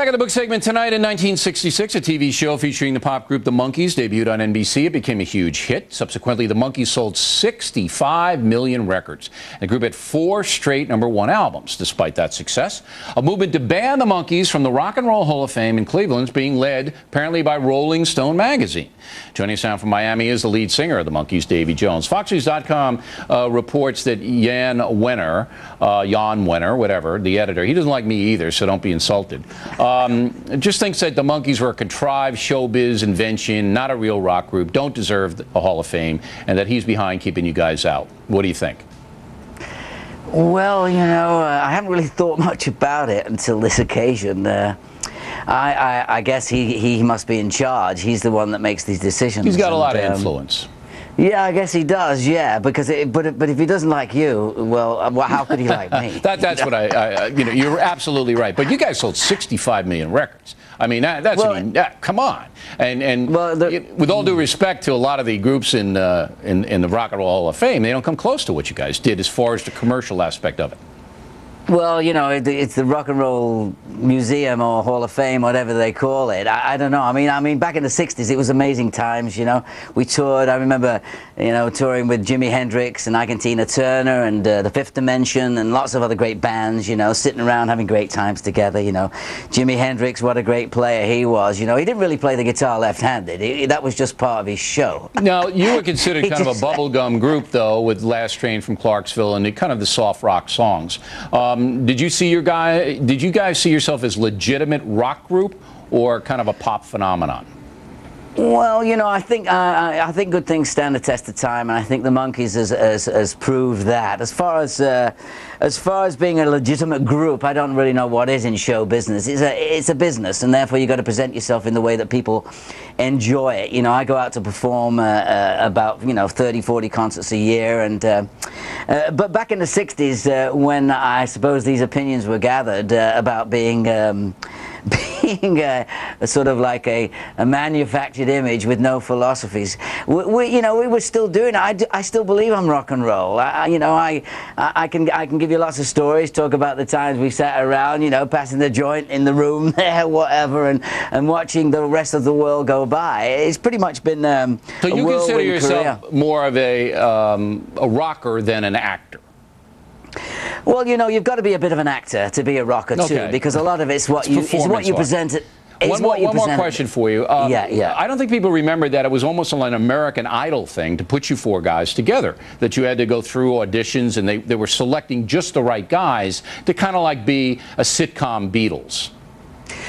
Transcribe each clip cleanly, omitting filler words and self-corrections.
Back in the book segment tonight, in 1966, a TV show featuring the pop group The Monkees debuted on NBC. It became a huge hit. Subsequently, the Monkees sold 65 million records. The group had 4 straight #1 albums. Despite that success, a movement to ban the Monkees from the Rock and Roll Hall of Fame in Cleveland is being led apparently by Rolling Stone magazine. Joining us now from Miami is the lead singer of the Monkees, Davy Jones. FoxNews.com reports that Jann Wenner, whatever, the editor, he doesn't like me either, so don't be insulted. Just thinks that the Monkees were a contrived showbiz invention, not a real rock group, don't deserve a Hall of Fame, and that he's behind keeping you guys out. What do you think? Well, you know, I haven't really thought much about it until this occasion. I guess he must be in charge. He's the one that makes these decisions. He's got a lot of influence. Yeah, I guess he does. Yeah, because but if he doesn't like you, well, how could he like me? That's what you know, you're absolutely right. But you guys sold 65 million records. I mean, come on. And well, with all due respect to a lot of the groups in the Rock and Roll Hall of Fame, they don't come close to what you guys did as far as the commercial aspect of it. Well, you know, it's the Rock and Roll Museum or Hall of Fame, whatever they call it. I don't know. I mean, back in the 60s, it was amazing times, you know. We toured. I remember, you know, touring with Jimi Hendrix and Ike and Tina Turner and The Fifth Dimension and lots of other great bands, you know, sitting around having great times together, you know. Jimi Hendrix, what a great player he was, you know. He didn't really play the guitar left-handed. That was just part of his show. Now, you were considered kind of a bubblegum group, though, with Last Train from Clarksville and kind of the soft rock songs. Did you guys see yourself as legitimate rock group or kind of a pop phenomenon? Well, you know, I think good things stand the test of time, and I think the Monkees has proved that. As far as being a legitimate group, I don't really know what is in show business. It's a business, and therefore you've got to present yourself in the way that people enjoy it. You know, I go out to perform about 30, 40 concerts a year, and but back in the 60s, when I suppose these opinions were gathered about being a sort of like a manufactured image with no philosophies, we were still doing it. I still believe I'm rock and roll. I can give you lots of stories, talk about the times we sat around, you know, passing the joint in the room there, whatever, and watching the rest of the world go by. It's pretty much been so you consider yourself career. More of a rocker than an actor? Well, you know, you've got to be a bit of an actor to be a rocker too, because a lot of it's what you present. One more question for you. Yeah. I don't think people remember that it was almost like an American Idol thing to put you 4 guys together, that you had to go through auditions and they were selecting just the right guys to kind of like be a sitcom Beatles.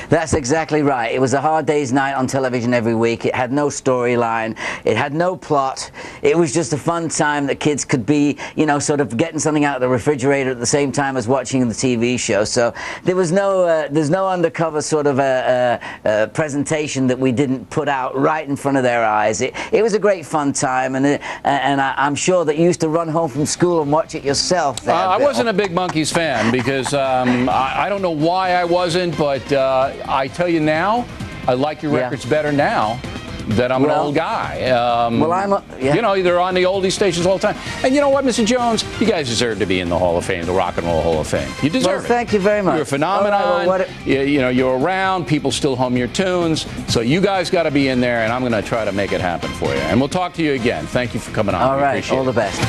That's exactly right. It was a hard day's night on television every week. It had no storyline. It had no plot. It was just a fun time that kids could be, you know, sort of getting something out of the refrigerator at the same time as watching the TV show. So there was there's no undercover sort of a presentation that we didn't put out right in front of their eyes. It was a great fun time, and I'm sure that you used to run home from school and watch it yourself there, I wasn't a big Monkees fan because I don't know why I wasn't, but I tell you now, I like your records better now that I'm an old guy. You know, they're on the oldie stations all the time. And you know what, Mr. Jones? You guys deserve to be in the Hall of Fame, the Rock and Roll Hall of Fame. You deserve it. Thank you very much. You're a phenomenon. Right, you know, you're around. People still hum your tunes. So you guys got to be in there, and I'm going to try to make it happen for you. And we'll talk to you again. Thank you for coming on. All right. All the best.